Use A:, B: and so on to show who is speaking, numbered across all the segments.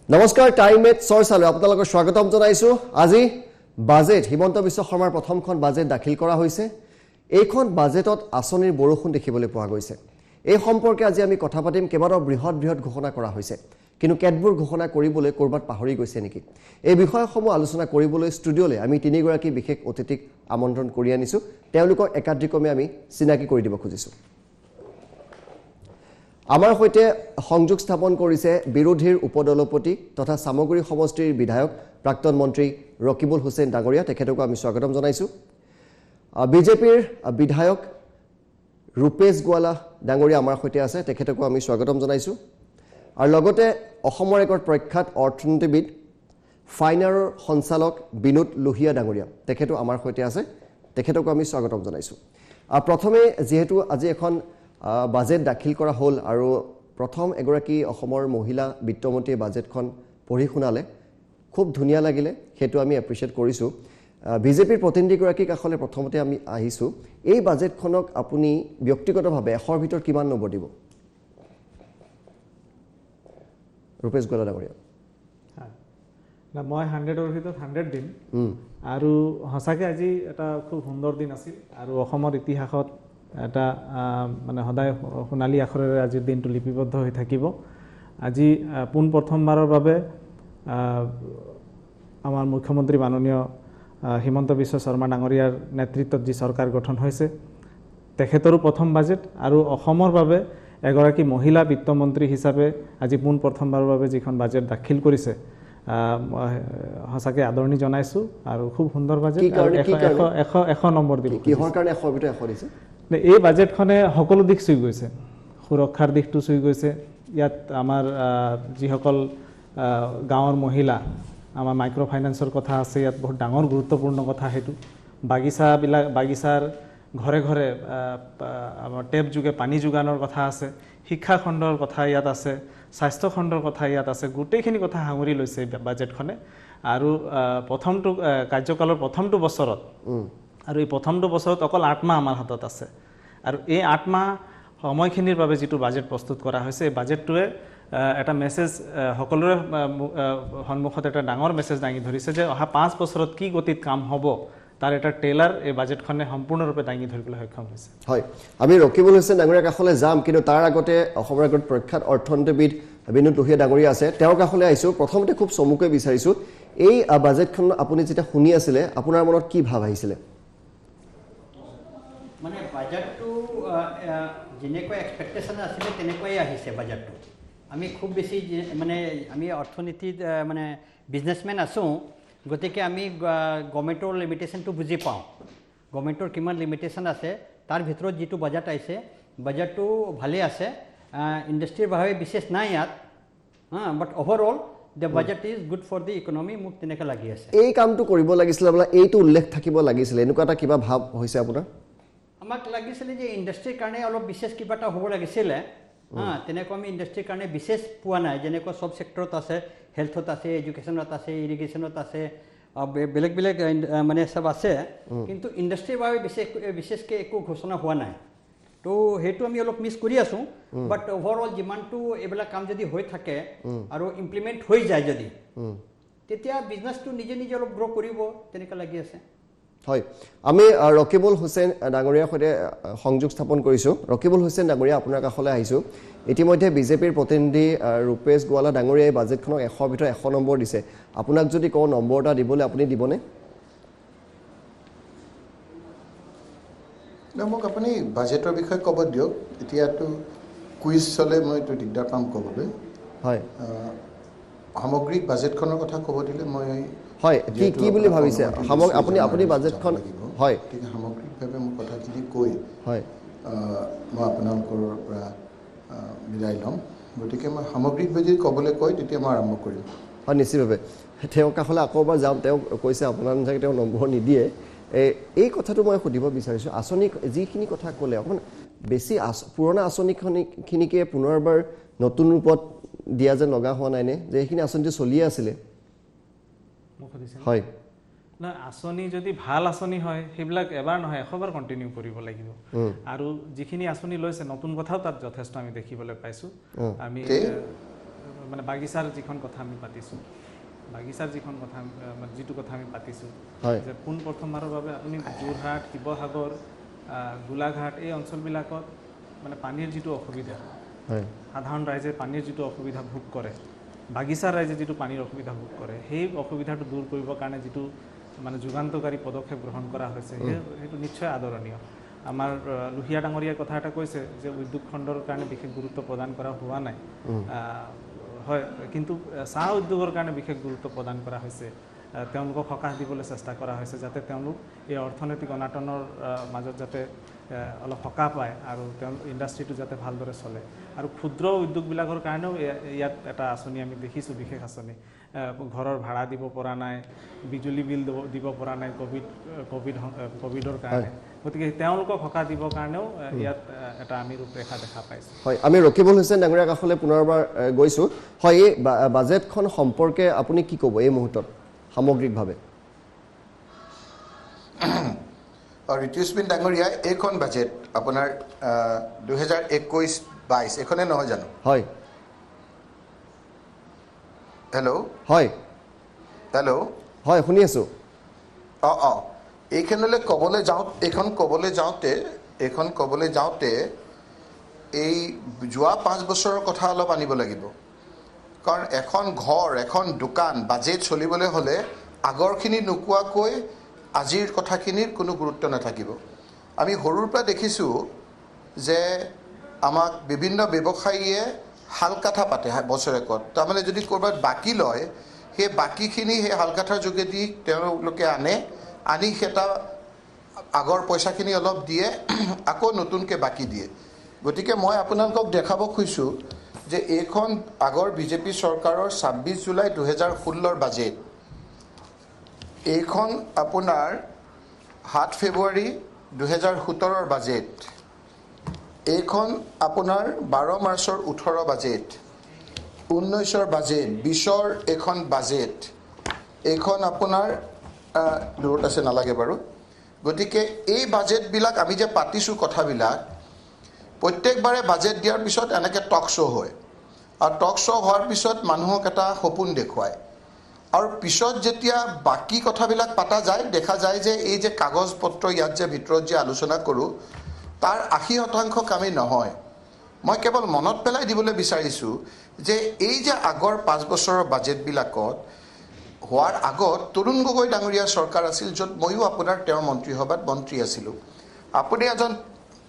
A: নমস্কাৰ টাইমেট চৰ্চালৈ আপোনালোকক স্বাগতম জনাইছো আজি বাজেট হিমন্ত বিশ্ব শৰ্মাৰ প্ৰথমখন বাজেট দাখিল কৰা হৈছে এইখন বাজেটত আঁচনিৰ বৰষুণ দেখিবলৈ পোৱা গৈছে এই সম্পৰ্কে আজি আমি কথা পাতিম কেৱল বৃহৎ ঘোষণা কৰা হৈছে কিন্তু কেতবোৰ ঘোষণা কৰিবলৈ কৰবাত পাহৰি গৈছে নেকি এই বিষয়সমূহ আলোচনা কৰিবলৈ ষ্টুডিঅলৈ আমি তিনিগৰাকী বিশেষ অতিথিক আমন্ত্ৰণ কৰি আনিছো তেওঁলোকক একাধিক্ৰমে আমি চিনাকি কৰি দিব খুজিছো আমাৰ হৈতে সংযোগ স্থাপন কৰিছে বিৰোধীৰ উপদলপতি তথা সামগ্ৰী সমষ্টিৰ বিধায়ক প্ৰাক্তন মন্ত্ৰী ৰকিবুল হুছেইন ডাঙৰীয়া তেখেতক আমি স্বাগতম জনাইছো বিজেপিৰ বিধায়ক ৰূপেশ গোৱালা ডাঙৰীয়া আমাৰ হৈতে আছে তেখেতক আমি স্বাগতম জনাইছো আৰু লগতে অসমৰ এক প্ৰখ্যাত অৰ্থনীতিবিদ ফাইনাৰৰ সঞ্চালক বিনোদ লোহিয়া ডাঙৰীয়া তেখেতো আমাৰ হৈতে আছে তেখেতক আমি স্বাগতম জনাইছো প্ৰথমে যেহেতু আজি এখন বাজেট দাখিল কৰা হল আৰু প্ৰথম এগৰাকী অসমৰ মহিলা বিত্তমন্ত্ৰীয়ে বাজেটখন পঢ়ি শুনালে খুব ধুনিয়া লাগিলে হেতু আমি এপ্ৰিচিয়েট কৰিছো বিজেপিৰ প্ৰতিনিধিগৰাকী কাখলে প্ৰথমতে আমি আহিছো এই বাজেটখনক আপুনি ব্যক্তিগতভাৱে 100 ৰ ভিতৰত কিমান নম্বৰ দিব ৰূপেশ গোৱালা ডাঙৰীয়া
B: না মই 100 ৰ ভিতৰত 100 দিম আৰু হসাকে আজি এটা খুব সুন্দৰ দিন আছিল আৰু অসমৰ ইতিহাসত এটা মানে সদায় সোণালী আখৰেৰে আজিৰ দিনটো লিপিবদ্ধ হৈ থাকিব আজি পোন প্ৰথমবাৰৰ বাবে আমাৰ মুখ্যমন্ত্ৰী মাননীয় হিমন্ত বিশ্ব শৰ্মা ডাঙৰীয়াৰ নেতৃত্বত যি চৰকাৰ গঠন হৈছে তেখেতৰো প্ৰথম বাজেট আৰু অসমৰ বাবে এগৰাকী মহিলা বিত্তমন্ত্ৰী হিচাপে আজি পোন প্ৰথমবাৰৰ বাবে যিখন বাজেট দাখিল কৰিছে হসাকে আদৰণি জনাইছো আৰু খুব সুন্দৰ বাজেট 100 নম্বৰ দিব
A: কিহৰ কাৰণে 100 ভিতৰত 100 দিছে
B: এই বাজেটখনে সকলো দিশ চুই গৈছে সুৰক্ষাৰ দিশটো চুই গৈছে ইয়াত আমাৰ যিসকল গাঁৱৰ মহিলা আমাৰ মাইক্ৰ ফাইনান্সৰ কথা আছে ইয়াত বহুত ডাঙৰ গুৰুত্বপূৰ্ণ কথা হেতু বাগিচাৰ ঘৰে ঘৰে আমাৰ টেপ যোগে পানী যোগানৰ কথা আছে শিক্ষা খণ্ডৰ কথা ইয়াত আছে স্বাস্থ্য খণ্ডৰ কথা ইয়াত আছে গোটেইখিনি কথা সাঙুৰি লৈছে বাজেটখনে আৰু প্ৰথমটো কাৰ্যকালৰ প্ৰথমটো বছৰত আৰু এই প্ৰথমটো বছৰত অকল 8 মাহ আমাৰ হাতত আছে আৰু এই 8 মাহ সময়খিনিৰ বাবে যেটো বাজেট প্ৰস্তুত কৰা হৈছে এই বাজেটটোৱে এটা মেছেজ সকলোৰে সন্মুখত এটা ডাঙৰ মেছেজ দাঙি ধৰিছে যে অহা 5 বছৰত কি গতিত কাম হ'ব তাৰ এটা টেইলাৰ এই বাজেটখনে সম্পূৰ্ণৰূপে দাঙি ধৰিবলৈ সক্ষম হৈছে হয়
A: আমি ৰকিবুল হুছেইন ডাঙৰীয়া কাখলে যাম কিন্তু তাৰ আগতে অসমৰ এক প্ৰখ্যাত অৰ্থনীতিবিদ বিনোদ লোহিয়া ডাঙৰীয়া আছে তেওঁৰ কাখলে আইছো প্ৰথমতে খুব চমুকৈ বিচাৰিছো এই বাজেটখন আপুনি যেটা শুনি আছিল আপোনাৰ মনত কি ভাব আহিছিল
C: মানে বাজেটটো যেনেকৈ এক্সপেক্টেশন আছিল তেনেকৈ আহিছে বাজেটটো আমি খুব বেছি মানে আমি অৰ্থনীতিত মানে বিজনেসম্যান আছো গতিকে আমি গভৰ্ণমেণ্টৰ লিমিটেশনটো বুজি পাওঁ গভৰ্ণমেণ্টৰ কিমান লিমিটেশন আছে তাৰ ভিতৰত যেটো বাজেট আইছে বাজেটটো ভালে আছে ইণ্ডাষ্ট্ৰীৰ বাবে বিশেষ নাই ইয়াত বাট overall the budget is good for the economy মোক তেনেকা লাগি আছে
A: এই কামটো কৰিব লাগিছিল বলা এইটো উল্লেখ থাকিব লাগিছিল এনেকুৱা এটা কিবা ভাব হৈছে আপোনাৰ
C: আমাক লাগিছিল যে ইণ্ডাষ্ট্ৰীৰ কাৰণে অলপ বিশেষ কিবা এটা হ'ব লাগিছিল তেনেকৈ আমি ইণ্ডাষ্ট্ৰীৰ কাৰণে বিশেষ পোৱা নাই যেনেকৈ সব সেক্টৰত আছে হেলথত আছে এডুকেশ্যনত আছে ইৰিগেশ্যনত আছে বেলেগ মানে সব আছে কিন্তু ইণ্ডাষ্ট্ৰীৰ বাবে বিশেষকৈ একো ঘোষণা হোৱা নাই তো হেতু আমি অলপ মিস কৰি আছো বাট ওভাৰঅল যিমানটো এইবিলাক কাম যদি হৈ থাকে আৰু ইমপ্লিমেন্ট হৈ যায় যদি তেতিয়া বিজনেসটো নিজে অলপ গ্ৰো কৰিব তেনেকা লাগি আছে
A: হয় আমি ৰকিবুল হুছেইন ডাঙৰীয়াৰ সৈতে সংযোগ স্থাপন কৰিছো ৰকিবুল হুছেইন ডাঙৰীয়া আপোনাৰ কাখলে আহিছো ইতিমধ্যে বিজেপিৰ প্ৰতিনিধি ৰূপেশ গোৱালা ডাঙৰীয়াই বাজেটখনক 100 ভিতৰত 100 নম্বৰ দিছে আপোনাক যদি কোন নম্বৰ এটা দিবলৈ আপুনি দিবনে
D: মোক আপুনি বাজেটৰ বিষয়ে ক'ব দিয়ক এতিয়াটো কুইজ চলে মই তো দিগদাৰ পাম ক'বলৈ
A: হয়
D: সামগ্ৰিক বাজেটখনৰ কথা ক'ব দিলে মই
A: হয় কি বুলি ভাবিছে আপুনি বাজেটখন হয়
D: ঠিক সামগ্ৰিকভাৱে মই কথাখিনি কৈ
A: হয়
D: মই আপোনালোকৰ পৰা বিদায় ল'ম গতিকে মই সামগ্ৰিকভাৱে যদি ক'বলৈ কয় তেতিয়া মই আৰম্ভ কৰিম
A: হয় নিশ্চিতভাৱে তেওঁ কাখলে আকৌবাৰ যাম তেওঁ কৈছে আপোনাৰ নাথাকে তেওঁ নম্বৰ নিদিয়ে এই কথাটো মই সুধিব বিচাৰিছো আঁচনি যিখিনি কথা ক'লে অকণ বেছি পুৰণা আঁচনিখিনিকে পুনৰবাৰ নতুন ৰূপত দিয়া যেন লগা হোৱা নাই নে যে এইখিনি আঁচনিটো চলি আছিলে হয়
B: না আঁচনি যদি ভাল আঁচনি হয় সেইবিলাক এবাৰ নহয় 100 বাৰ কন্টিনিউ কৰিব লাগিব আৰু যিখিনি আঁচনি লৈছে নতুন কথাও তাত যথেষ্ট আমি দেখিবলৈ পাইছো আমি মানে বাগিচাৰ যিখন কথা আমি পাতিছোঁ বাগিচাৰ যিখন কথা যিটো কথা আমি পাতিছোঁ যে পোনপ্ৰথমবাৰৰ বাবে আপুনি যোৰহাট শিৱসাগৰ গোলাঘাট এই অঞ্চলবিলাকত মানে পানীৰ যিটো অসুবিধা সাধাৰণ ৰাইজে পানীৰ যিটো অসুবিধা ভোগ কৰে বাগিচাৰ ৰাইজে যিটো পানীৰ অসুবিধা ভোগ কৰে সেই অসুবিধাটো দূৰ কৰিবৰ কাৰণে যিটো মানে যুগান্তকাৰী পদক্ষেপ গ্ৰহণ কৰা হৈছে সেইটো নিশ্চয় আদৰণীয় আমাৰ লুহিয়া ডাঙৰীয়াই কথা এটা কৈছে যে উদ্যোগ খণ্ডৰ কাৰণে বিশেষ গুৰুত্ব প্ৰদান কৰা হোৱা নাই হয় কিন্তু চাহ উদ্যোগৰ কাৰণে বিশেষ গুৰুত্ব প্ৰদান কৰা হৈছে তেওঁলোকক সকাহ দিবলৈ চেষ্টা কৰা হৈছে যাতে তেওঁলোক এই অৰ্থনৈতিক অনাটনৰ মাজত যাতে অলপ সকাহ পায় আৰু ইণ্ডাষ্ট্ৰিটো যাতে ভালদৰে চলে আৰু ক্ষুদ্ৰ উদ্যোগবিলাকৰ কাৰণেও ইয়াত এটা আঁচনি আমি দেখিছোঁ বিশেষ আঁচনি ঘৰৰ ভাড়া দিব পৰা নাই বিজুলী বিল দিব পৰা নাই কোভিডৰ কাৰণে গতিকে তেওঁলোকক সকাহ দিবৰ কাৰণেও ইয়াত এটা আমি ৰূপৰেখা দেখা পাইছোঁ
A: হয় আমি ৰকিবুল হুছেইন ডাঙৰীয়াৰ কাষলৈ পুনৰবাৰ গৈছোঁ হয় এই বাজেটখন সম্পৰ্কে আপুনি কি ক'ব এই মুহূৰ্তত সামগ্ৰিকভাৱে
D: ঋতুস্মিন ডাঙৰীয়া এইখন বাজেট আপোনাৰ 2021-22 এইখনে নহয় জানো
A: হয়
D: হেল্ল'
A: হয়
D: হেল্ল'
A: হয় শুনি আছোঁ
D: এইখনলৈ ক'বলৈ যাওঁতে এই যোৱা 5 বছৰৰ কথা অলপ আনিব লাগিব কাৰণ এখন ঘৰ এখন দোকান বাজেট চলিবলৈ হ'লে আগৰখিনি নোকোৱাকৈ আজিৰ কথাখিনিৰ কোনো গুৰুত্ব নাথাকিব আমি সৰুৰ পৰা দেখিছোঁ যে আমাক বিভিন্ন ব্যৱসায়ীয়ে হালকাঠা পাতে বছৰেকত তাৰমানে যদি ক'ৰবাত বাকী লয় সেই বাকীখিনি সেই হালকাঠাৰ যোগেদি তেওঁলোকে আনি সেটা আগৰ পইচাখিনি অলপ দিয়ে আকৌ নতুনকৈ বাকী দিয়ে গতিকে মই আপোনালোকক দেখাব খুজিছোঁ যে এইখন আগৰ বিজেপি চৰকাৰৰ 26 জুলাই 2016ৰ বাজেট এইখন আপোনাৰ 7 ফেব্ৰুৱাৰী 2017ৰ বাজেট এইখন আপোনাৰ 12 মাৰ্চৰ 18 বাজেট 19ৰ বাজেট 20ৰ এখন বাজেট এইখন আপোনাৰ দূৰত আছে নালাগে বাৰু গতিকে এই বাজেটবিলাক আমি যে পাতিছোঁ কথাবিলাক প্ৰত্যেকবাৰে বাজেট দিয়াৰ পিছত এনেকৈ টক শ্ব' হয় আৰু টক শ্ব' হোৱাৰ পিছত মানুহক এটা সপোন দেখুৱায় আৰু পিছত যেতিয়া বাকী কথাবিলাক পাতা যায় দেখা যায় যে এই যে কাগজ পত্ৰ ইয়াত যে ভিতৰত যে আলোচনা কৰোঁ তাৰ 80% কামেই নহয় মই কেৱল মনত পেলাই দিবলৈ বিচাৰিছোঁ যে এই যে আগৰ 5 বছৰৰ বাজেটবিলাকত হোৱাৰ আগত তৰুণ গগৈ ডাঙৰীয়া চৰকাৰ আছিল য'ত ময়ো আপোনাৰ তেওঁৰ মন্ত্ৰীসভাত মন্ত্ৰী আছিলোঁ আপুনি এজন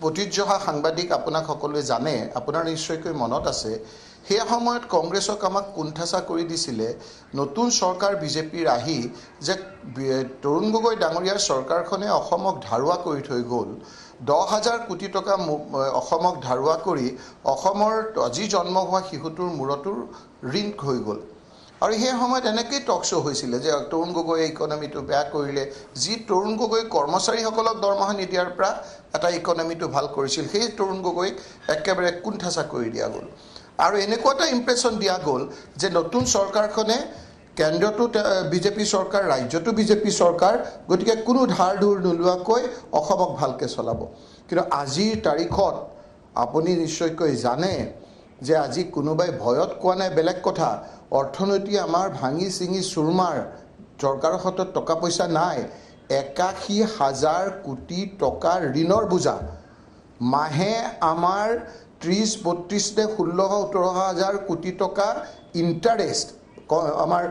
D: প্ৰতীক্ষা সাংবাদিক আপোনাক সকলোৱে জানে আপোনাৰ নিশ্চয়কৈ মনত আছে সেই সময়ত কংগ্ৰেছক আমাক কুণ্ঠাচা কৰি দিছিলে নতুন চৰকাৰ বিজেপিৰ আহি যে তৰুণ গগৈ ডাঙৰীয়াৰ চৰকাৰখনে অসমক ধাৰুৱা কৰি থৈ গ'ল 10,000 কোটি টকা অসমক ধাৰুৱা কৰি অসমৰ আজি জন্ম হোৱা শিশুটোৰ মূৰটোৰ ঋণ হৈ গ'ল আৰু সেই সময়ত এনেকৈ টক শ্ব' হৈছিলে যে তৰুণ গগৈয়ে ইকনমিটো বেয়া কৰিলে যি তৰুণ গগৈ কৰ্মচাৰীসকলক দৰমহা নিদিয়াৰ পৰা এটা ইকনমিটো ভাল কৰিছিল সেই তৰুণ গগৈক একেবাৰে কুণ্ঠাচা কৰি দিয়া গ'ল আৰু এনেকুৱা এটা ইম্প্ৰেশ্যন দিয়া গ'ল যে নতুন চৰকাৰখনে কেন্দ্ৰটো বিজেপি চৰকাৰ ৰাজ্যটো বিজেপি চৰকাৰ গতিকে কোনো ধাৰ ধুৰ নোলোৱাকৈ অসমক ভালকৈ চলাব কিন্তু আজিৰ তাৰিখত আপুনি নিশ্চয়কৈ জানে যে আজি কোনোবাই ভয়ত কোৱা নাই বেলেগ কথা অৰ্থনীতি আমাৰ ভাঙি চিঙি চুৰমাৰ চৰকাৰৰ হাতত টকা পইচা নাই 81,000 কোটি টকা ঋণৰ বোজা মাহে আমাৰ 30-32 নে 16-17,000 কোটি টকা ইণ্টাৰেষ্ট আমাৰ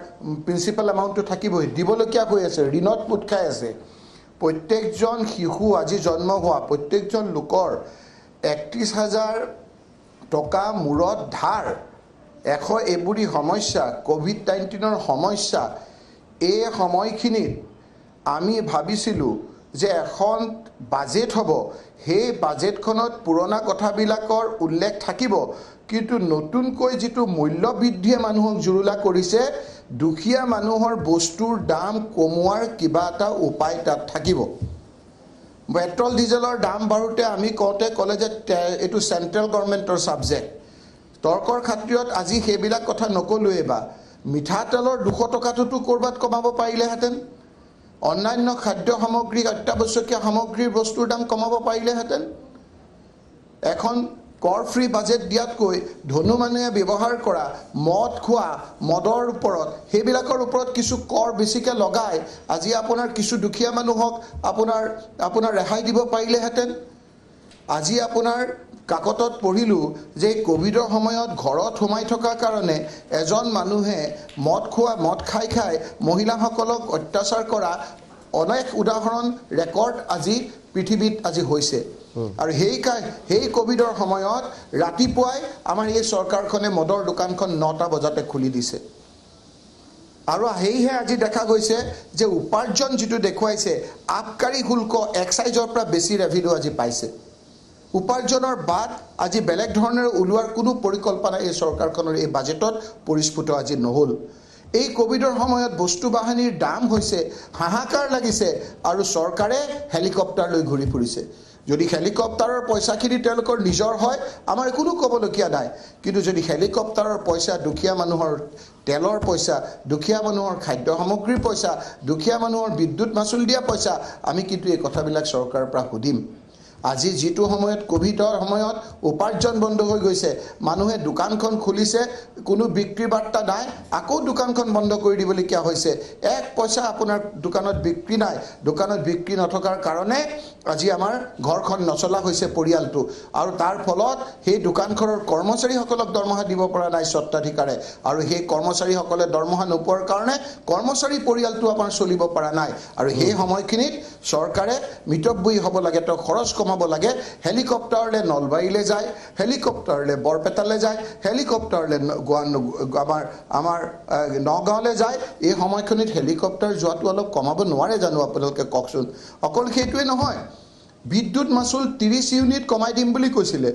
D: প্ৰিন্সিপাল এমাউণ্টটো থাকিবই দিবলগীয়া হৈ আছে ঋণত পোত খাই আছে প্ৰত্যেকজন শিশু আজি জন্ম হোৱা প্ৰত্যেকজন লোকৰ 31,000 টকা মূৰত ধাৰ এইবোৰী সমস্যা কোভিড-19ৰ সমস্যা এই সময়খিনিত আমি ভাবিছিলোঁ যে এখন বাজেট হ'ব সেই বাজেটখনত পুৰণা কথাবিলাকৰ উল্লেখ থাকিব কিন্তু নতুনকৈ যিটো মূল্য বৃদ্ধিয়ে মানুহক জুৰুলা কৰিছে দুখীয়া মানুহৰ বস্তুৰ দাম কমোৱাৰ কিবা এটা উপায় তাত থাকিব পেট্ৰল ডিজেলৰ দাম বাঢ়োতে আমি ক'লে যে এইটো চেণ্ট্ৰেল গভৰ্ণমেণ্টৰ ছাবজেক্ট তৰ্কৰ খাতিৰত আজি সেইবিলাক কথা নকলোৱেই বা মিঠাতেলৰ 200 টকাটোতো ক'ৰবাত কমাব পাৰিলেহেঁতেন অন্যান্য খাদ্য সামগ্ৰী অত্যাৱশ্যকীয় সামগ্ৰীৰ বস্তুৰ দাম কমাব পাৰিলেহেঁতেন এখন কৰ ফ্ৰী বাজেট দিয়াতকৈ ধনু মানুহে ব্যৱহাৰ কৰা মদ খোৱা মদৰ ওপৰত সেইবিলাকৰ ওপৰত কিছু কৰ বেছিকৈ লগাই আজি আপোনাৰ কিছু দুখীয়া মানুহক আপোনাৰ ৰেহাই দিব পাৰিলেহেঁতেন। আজি আপোনাৰ কাকতত পঢ়িলোঁ যে কোভিডৰ সময়ত ঘৰত সোমাই থকাৰ কাৰণে এজন মানুহে মদ খাই মহিলাসকলক অত্যাচাৰ কৰা অনেক উদাহৰণ ৰেকৰ্ড আজি পৃথিৱীত আজি হৈছে। আৰু সেই কোভিডৰ সময়ত ৰাতিপুৱাই আমাৰ এই চৰকাৰখনে মদৰ দোকানখন 9টা বজাতে খুলি দিছে। আৰু সেয়েহে আজি দেখা গৈছে যে উপাৰ্জন যিটো দেখুৱাইছে আবকাৰী শুল্ক এক্সাইজৰ পৰা বেছি ৰেভিনিউ আজি পাইছে। উপাৰ্জনৰ বাদ আজি বেলেগ ধৰণেৰে ওলোৱাৰ কোনো পৰিকল্পনা এই চৰকাৰখনৰ এই বাজেটত পৰিস্ফুট আজি নহ'ল। এই কোভিডৰ সময়ত বস্তু বাহানিৰ দাম হৈছে হাহাকাৰ লাগিছে আৰু চৰকাৰে হেলিকপ্টাৰ লৈ ঘূৰি ফুৰিছে। যদি হেলিকপ্টাৰৰ পইচাখিনি তেওঁলোকৰ নিজৰ হয় আমাৰ কোনো ক'বলগীয়া নাই, কিন্তু যদি হেলিকপ্টাৰৰ পইচা দুখীয়া মানুহৰ তেলৰ পইচা, দুখীয়া মানুহৰ খাদ্য সামগ্ৰীৰ পইচা, দুখীয়া মানুহৰ বিদ্যুৎ মাচুল দিয়া পইচা, আমি কিন্তু এই কথাবিলাক চৰকাৰৰ পৰা সুধিম। আজি যিটো সময়ত কোভিডৰ সময়ত উপাৰ্জন বন্ধ হৈ গৈছে, মানুহে দোকানখন খুলিছে, কোনো বিক্ৰী বাৰ্তা নাই, আকৌ দোকানখন বন্ধ কৰি দিবলগীয়া হৈছে। এক পইচা আপোনাৰ দোকানত বিক্ৰী নাই, দোকানত বিক্ৰী নথকাৰ কাৰণে আজি আমাৰ ঘৰখন নচলা হৈছে পৰিয়ালটো। আৰু তাৰ ফলত সেই দোকানখনৰ কৰ্মচাৰীসকলক দৰমহা দিব পৰা নাই স্বত্বাধিকাৰে, আৰু সেই কৰ্মচাৰীসকলে দৰমহা নোপোৱাৰ কাৰণে কৰ্মচাৰী পৰিয়ালটো আমাৰ চলিব পৰা নাই। আৰু সেই সময়খিনিত চৰকাৰে মিতব্যয়ী হ'ব লাগে, তেওঁ খৰচ কমাব লাগে। হেলিকপ্টাৰলৈ নলবাৰীলৈ যায়, হেলিকপ্টাৰলৈ বৰপেটালৈ যায়, হেলিকপ্টাৰলৈ আমাৰ নগাঁৱলৈ যায়। এই সময়খিনিত হেলিকপ্টাৰ যোৱাটো অলপ কমাব নোৱাৰে জানো আপোনালোকে কওকচোন? অকল সেইটোৱে নহয়, বিদ্যুৎ মাচুল 30 ইউনিট কমাই দিম বুলি কৈছিলে।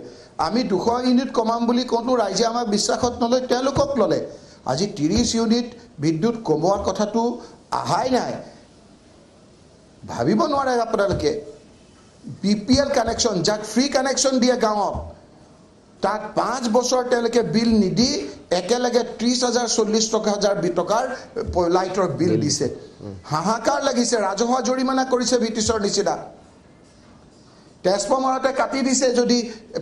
D: আমি 200 ইউনিট কমাম বুলি কওঁতো ৰাইজে আমাক বিশ্বাসত নলয়, তেওঁলোকক ল'লে। আজি 30 ইউনিট বিদ্যুৎ কমোৱাৰ কথাটো আহাই নাই। ভাবিব নোৱাৰে আপোনালোকে। BPL কানেকশ্যন, যাক ফ্ৰী কানেকশ্যন দিয়ে গাঁৱত, তাত 5 বছৰ তেওঁলোকে বিল নিদি একেলগে 30,000 40,000 টকাৰ লাইটৰ বিল দিছে। হাহাকাৰ লাগিছে। ৰাজহুৱা জৰিমনা কৰিছে ব্ৰিটিছৰ নিচিনা। ট্ৰেন্সফৰ্মাৰতে কাটি দিছে। যদি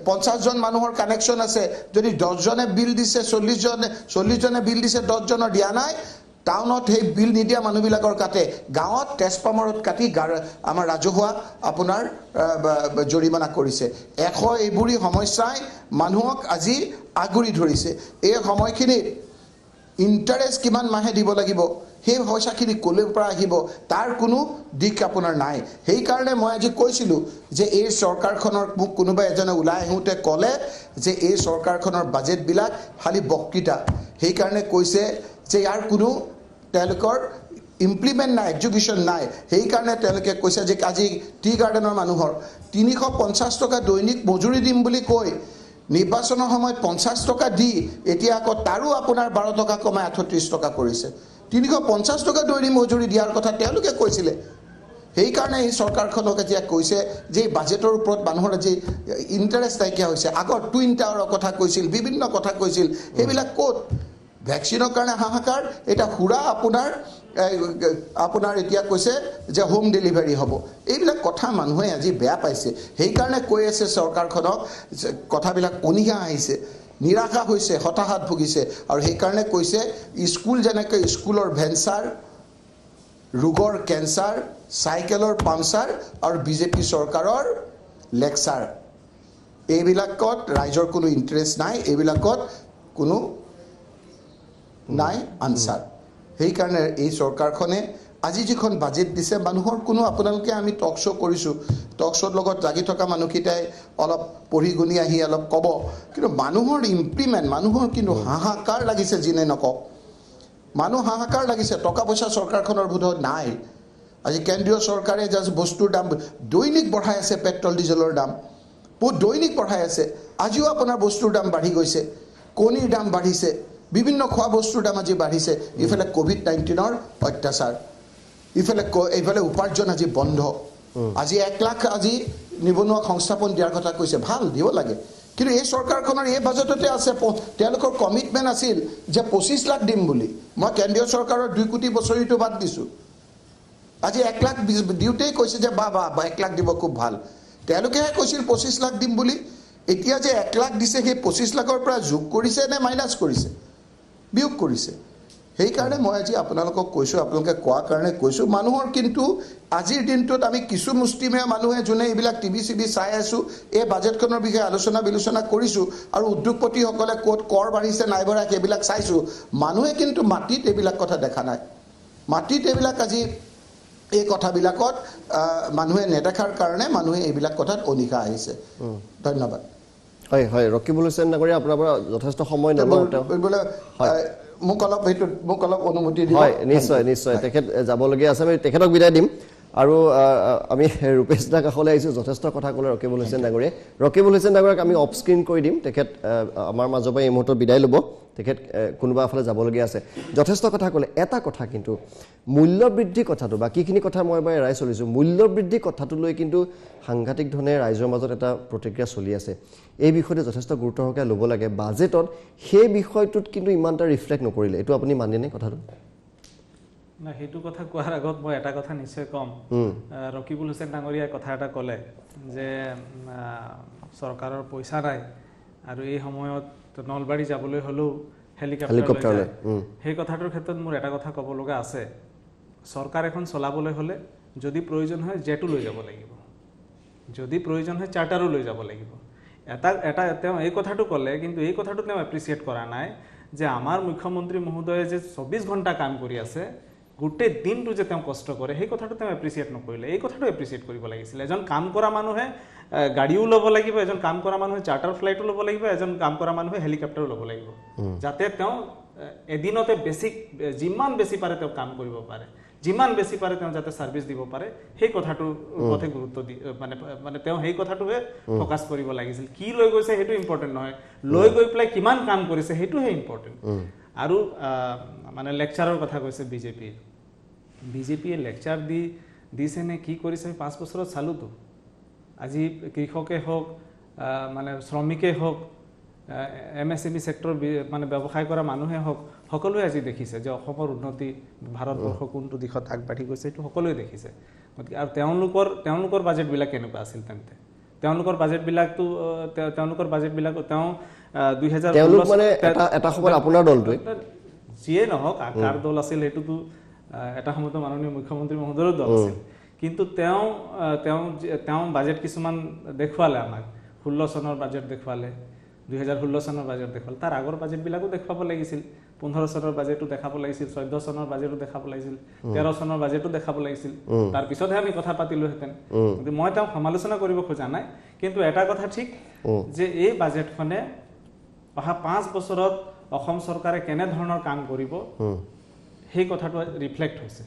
D: 50জন মানুহৰ কানেকশ্যন আছে, যদি 10জনে বিল দিছে, 40জনে বিল দিছে, 10জনৰ দিয়া নাই, টাউনত সেই বিল নিদিয়া মানুহবিলাকৰ কাটে, গাঁৱত ট্ৰেন্সফৰ্মাৰত কাটি আমাৰ ৰাজহুৱা আপোনাৰ জৰিমনা কৰিছে। এইবোৰী সমস্যাই মানুহক আজি আগুৰি ধৰিছে। এই সময়খিনিত ইণ্টাৰেষ্ট কিমান মাহে দিব লাগিব, সেই পইচাখিনি ক'ৰ পৰা আহিব, তাৰ কোনো দিশ আপোনাৰ নাই। সেইকাৰণে মই আজি কৈছিলোঁ যে এই চৰকাৰখনৰ, মোক কোনোবা এজনে ওলাই আহোঁতে ক'লে যে এই চৰকাৰখনৰ বাজেটবিলাক খালি বক্তৃতা। সেইকাৰণে কৈছে যে ইয়াৰ কোনো তেওঁলোকৰ ইমপ্লিমেণ্ট নাই, এক্সিকিউশ্যন নাই। সেইকাৰণে তেওঁলোকে কৈছে যে আজি টি গাৰ্ডেনৰ মানুহৰ 350 টকা দৈনিক মজুৰি দিম বুলি কৈ নিৰ্বাচনৰ সময়ত 50 টকা দি এতিয়া আকৌ তাৰো আপোনাৰ 12 টকা কমাই 38 টকা কৰিছে। 350 টকা দৈনিক মজুৰি দিয়াৰ কথা তেওঁলোকে কৈছিলে। সেইকাৰণে এই চৰকাৰখনক এতিয়া কৈছে যে বাজেটৰ ওপৰত মানুহৰ আজি ইণ্টাৰেষ্ট নাইকিয়া হৈছে। আগত টুইন টাৱাৰৰ কথা কৈছিল, বিভিন্ন কথা কৈছিল, সেইবিলাক ক'ত? ভেকচিনৰ কাৰণে হাহাকাৰ, এটা সুৰা আপোনাৰ এতিয়া কৈছে যে হোম ডেলিভাৰী হ'ব। এইবিলাক কথা মানুহে আজি বেয়া পাইছে। সেইকাৰণে কৈ আছে চৰকাৰখনক, কথাবিলাক অনীহা আহিছে, নিৰাশা হৈছে, হতাশাত ভুগিছে। আৰু সেইকাৰণে কৈছে স্কুল যেনেকৈ স্কুলৰ ভেঞ্চাৰ, ৰোগৰ কেঞ্চাৰ, চাইকেলৰ পামচাৰ আৰু বিজেপি চৰকাৰৰ লেকচাৰ, এইবিলাকত ৰাইজৰ কোনো ইণ্টাৰেষ্ট নাই, এইবিলাকত কোনো নাই আনচাৰ। সেইকাৰণে এই চৰকাৰখনে আজি যিখন বাজেট দিছে, মানুহৰ কোনো, আপোনালোকে আমি টক শ্ব' কৰিছোঁ, টক শ্ব'ৰ লগত লাগি থকা মানুহকেইটাই অলপ পঢ়ি গুণি আহি অলপ ক'ব, কিন্তু মানুহৰ ইমপ্লিমেণ্ট, মানুহৰ কিন্তু হাহাকাৰ লাগিছে। যিনে নকওক, মানুহ হাহাকাৰ লাগিছে। টকা পইচা চৰকাৰখনৰ বোধহয় নাই। আজি কেন্দ্ৰীয় চৰকাৰে জাষ্ট বস্তুৰ দাম দৈনিক বঢ়াই আছে। পেট্ৰল ডিজেলৰ দাম বহুত দৈনিক বঢ়াই আছে। আজিও আপোনাৰ বস্তুৰ দাম বাঢ়ি গৈছে, কণীৰ দাম বাঢ়িছে, বিভিন্ন খোৱা বস্তুৰ দাম আজি বাঢ়িছে। ইফালে COVID-19ৰ অত্যাচাৰ, এইফালে উপাৰ্জন আজি বন্ধ। আজি 1 লাখ আজি নিবনুৱাক সংস্থাপন দিয়াৰ কথা কৈছে, ভাল, দিব লাগে। কিন্তু এই চৰকাৰখনৰ এই বাজেটতে আছে, তেওঁলোকৰ কমিটমেণ্ট আছিল যে 25 লাখ দিম বুলি। মই কেন্দ্ৰীয় চৰকাৰৰ 2 কোটি বছৰিটো বাদ দিছোঁ। আজি 1 লাখ দিওঁতেই কৈছে যে বা 1 লাখ দিব, খুব ভাল। তেওঁলোকেহে কৈছিল 25 লাখ দিম বুলি। এতিয়া যে 1 লাখ দিছে সেই 25 লাখৰ পৰা যোগ কৰিছে নে মাইনাছ কৰিছে বিয়োগ কৰিছে সেইকাৰণে মই আজি আপোনালোকক কৈছোঁ আপোনালোকে কোৱাৰ কাৰণে কৈছোঁ মানুহৰ কিন্তু আজিৰ দিনটোত আমি কিছু মুষ্টিমেয় মানুহে যোনে এইবিলাক টিভি চিভি চাই আছোঁ এই বাজেটখনৰ বিষয়ে বিলোচনা কৰিছোঁ আৰু উদ্যোগপতিসকলে ক'ত কৰ বাঢ়িছে নাই বঢ়া সেইবিলাক চাইছোঁ মানুহে কিন্তু মাটিত এইবিলাক কথা দেখা নাই মাটিত এইবিলাক আজি এই কথাবিলাকত মানুহে নেদেখাৰ কাৰণে মানুহে এইবিলাক কথাত অনিশা আহিছে ধন্যবাদ
A: হয় হয় ৰকিবুল হুছেইন ডাঙৰীয়া আপোনাৰ পৰা যথেষ্ট সময় নলওঁ
D: মোক অলপ অনুমতি দিব
A: হয় নিশ্চয় নিশ্চয় তেখেত যাবলগীয়া আছে আমি তেখেতক বিদায় দিম আৰু আমি ৰূপেশ দা কাষলৈ আহিছোঁ যথেষ্ট কথা ক'লে ৰকিবুল হুছেইন ডাঙৰীয়া ৰকিবুল হুছেইন ডাঙৰীয়াক আমি অফ স্ক্ৰীন কৰি দিম তেখেত আমাৰ মাজৰ পৰা এই মুহূৰ্তত বিদায় ল'ব তেখেত কোনোবা এফালে যাবলগীয়া আছে যথেষ্ট কথা ক'লে এটা কথা কিন্তু মূল্য বৃদ্ধি কথাটো বাকীখিনি কথা মই এবাৰ এৰাই চলিছোঁ মূল্য বৃদ্ধি কথাটো লৈ কিন্তু সাংঘাতিক ধৰণে ৰাইজৰ মাজত এটা প্ৰতিক্ৰিয়া চলি আছে এই বিষয়টো যথেষ্ট গুৰুত্ব সহকাৰে ল'ব লাগে বাজেটত সেই বিষয়টোত কিন্তু ইমান এটা ৰিফ্লেক্ট নকৰিলে এইটো আপুনি মানেনে কথাটো
B: না সেইটো কথা কোৱাৰ আগত মই এটা কথা নিশ্চয় ক'ম ৰকিবুল হুছেইন ডাঙৰীয়াই কথা এটা ক'লে যে চৰকাৰৰ পইচা নাই আৰু এই সময়ত নলবাৰী যাবলৈ হ'লেও হেলিকপ্টাৰ সেই কথাটোৰ ক্ষেত্ৰত মোৰ এটা কথা ক'ব লগা আছে চৰকাৰ এখন চলাবলৈ হ'লে যদি প্ৰয়োজন হয় জেটো লৈ যাব লাগিব যদি প্ৰয়োজন হয় চাৰ্টাৰো লৈ যাব লাগিব এটা তেওঁ এই কথাটো ক'লে কিন্তু এই কথাটো তেওঁ এপ্ৰিচিয়েট কৰা নাই যে আমাৰ মুখ্যমন্ত্ৰী মহোদয়ে যে 24 ঘণ্টা কাম কৰি আছে গোটেই দিনটো যে তেওঁ কষ্ট কৰে সেই কথাটো তেওঁ এপ্ৰিচিয়েট নকৰিলে এই কথাটো এপ্ৰিচিয়েট কৰিব লাগিছিল এজন কাম কৰা মানুহে গাড়ীও ল'ব লাগিব এজন কাম কৰা মানুহে চাৰ্টাৰ ফ্লাইটো ল'ব লাগিব এজন কাম কৰা মানুহে হেলিকপ্টাৰো ল'ব লাগিব যাতে তেওঁ এদিনতে বেছিক যিমান বেছি পাৰে তেওঁ কাম কৰিব পাৰে যিমান বেছি পাৰে তেওঁ যাতে সাৰ্ভিস দিব পাৰে সেই কথাটো ওপৰতে গুৰুত্ব দি মানে তেওঁ সেই কথাটোহে ফোকাস কৰিব লাগিছিল কি লৈ গৈছে হেতু ইম্পৰ্টেন্ট নহয় লৈ গৈ প্লাই কিমান কাম কৰিছে হেতুহে ইম্পৰ্টেন্ট আৰু মানে লেকচাৰৰ কথা কৈছে বিজেপিয়ে লেকচাৰ দিছে নে কি কৰিছে 5 বছৰত চালুতো আজি কৃষকে হোক মানে শ্ৰমিকে হোক MSME সেক্টৰ মানে ব্যৱসায় কৰা মানুহে হোক সকলোৱে আজি দেখিছে যে অসমৰ উন্নতি ভাৰতবৰ্ষ কোনটো দিশত আগবাঢ়ি গৈছে এটো সকলোৱে দেখিছে আৰু তেওঁলোকৰ বাজেট বিলাক কেনেকুৱা আছিল তেন্তে তেওঁলোকৰ বাজেট বিলাকটো তেওঁ 2000
A: তেওঁলোক মানে এটা সময়ত আপোনাৰ দলটোৱে
B: যিয়ে নহওক আকাৰ দল আছিল হেতুটো এটা সময়ত মাননীয় মুখ্যমন্ত্ৰী মহোদয়ৰ দল আছিল কিন্তু তেওঁ বাজেট কিছুমান দেখুৱালে আমাক 16 চনৰ বাজেট দেখুৱালে 2016 চনৰ বাজেট দেখুৱালে তাৰ আগৰ বাজেট বিলাকো দেখাব লাগিছিল 15 চনৰ বাজেটটো দেখাব লাগিছিল 14 চনৰ বাজেটটো দেখাব লাগিছিল 13 চনৰ বাজেটটো দেখাব লাগিছিল তাৰ পিছতহে আমি কথা পাতিলো হেতেন কিন্তু মই তেওঁ সমালোচনা কৰিব খোজা নাই কিন্তু এটা কথা ঠিক যে এই বাজেটখনে অহা 5 বছৰত অসম চৰকাৰে কেনে ধৰণৰ কাম কৰিব সেই কথাটো ৰিফ্লেক্ট হৈছে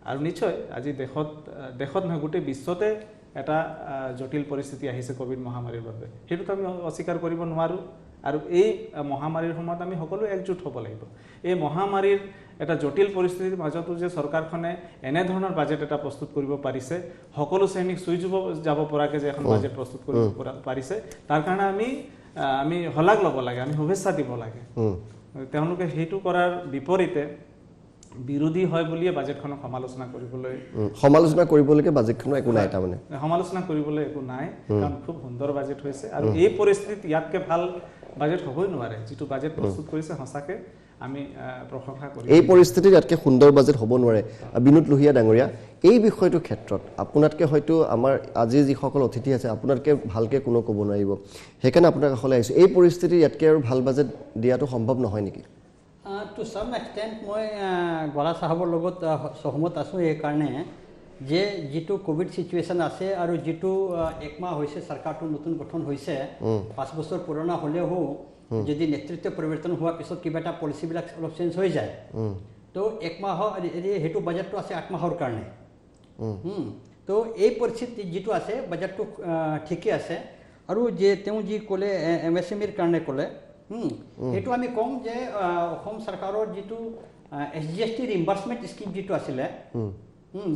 B: আৰু নিশ্চয় আজি দেশত নহয় গোটেই বিশ্বতে এটা জটিল পৰিস্থিতি আহিছে কোভিড মহামাৰীৰ বাবে হেতুটো আমি অস্বীকাৰ কৰিব নোৱাৰো আৰু এই মহামাৰীৰ সময়ত আমি সকলো একজুট হ'ব লাগিব এই মহামাৰীৰ এটা জটিল পৰিস্থিতিৰ মাজতো যে চৰকাৰখনে এনে ধৰণৰ বাজেট এটা প্ৰস্তুত কৰিব পাৰিছে সকলো শ্ৰেণীক চুই যাব পৰাকে যে এখন বাজেট প্ৰস্তুত কৰিব পাৰিছে তাৰ কাৰণে আমি হলাগ ল'ব লাগে আমি শুভেচ্ছা দিব লাগে তেওঁলোকে হেতু কৰাৰ বিপৰীতে বিৰোধী হয় বুলিয়ে বাজেটখনক সমালোচনা কৰিবলৈকে বাজেটখনৰ একো নাই তাৰ মানে সমালোচনা কৰিবলৈ একো নাই কাৰণ খুব সুন্দৰ বাজেট হৈছে আৰু এই পৰিস্থিতিত ইয়াতকে ভাল বাজেট হ'বই নোৱাৰে যেটো বাজেট প্ৰস্তুত কৰিছে হসাকে আমি প্ৰশংসা কৰি এই পৰিস্থিতিত ইয়াতকে সুন্দৰ বাজেট হ'ব নোৱাৰে বিনোদ লোহিয়া ডাঙৰীয়া এই বিষয়টোৰ ক্ষেত্ৰত আপোনাতকে হয়তো আমাৰ আজি যি সকল অতিথি আছে আপোনাতকে ভালকে কোনো ক'ব নোৱাৰিব হেকানে আপোনাৰ কাষলৈ আহিছো এই পৰিস্থিতিত ইয়াতকে আৰু ভাল বাজেট দিয়াটো সম্ভৱ নহয় নেকি
C: টু সাম এক্সটেন্ট মই গলা সাহেবৰ লগত সহমত আছো এই কাৰণে যে যেটো কোভিড সিচুৱেশন আছে আৰু যেটো একমাহ হৈছে চৰকাৰটো নতুন গঠন হৈছে 5 বছৰ পুৰণা হলেও যদি নেতৃত্ব পৰিৱৰ্তন হোৱাৰ পিছত কিবা এটা পলিসি বিলাক অলপ চেঞ্জ হৈ যায় তো একমাহ হেতু বাজেটটো আছে 8 মাহৰ কাৰণে তো এই পৰিস্থিতি যেটো আছে বাজেটটো ঠিকই আছে আৰু যে তেওঁ যি ক'লে MSMEৰ কাৰণে ক'লে হেতু আমি কম যে অসম চৰকাৰৰ যেটো SGST ৰিম্বাৰ্সমেন্ট স্কিম যেটো আছিল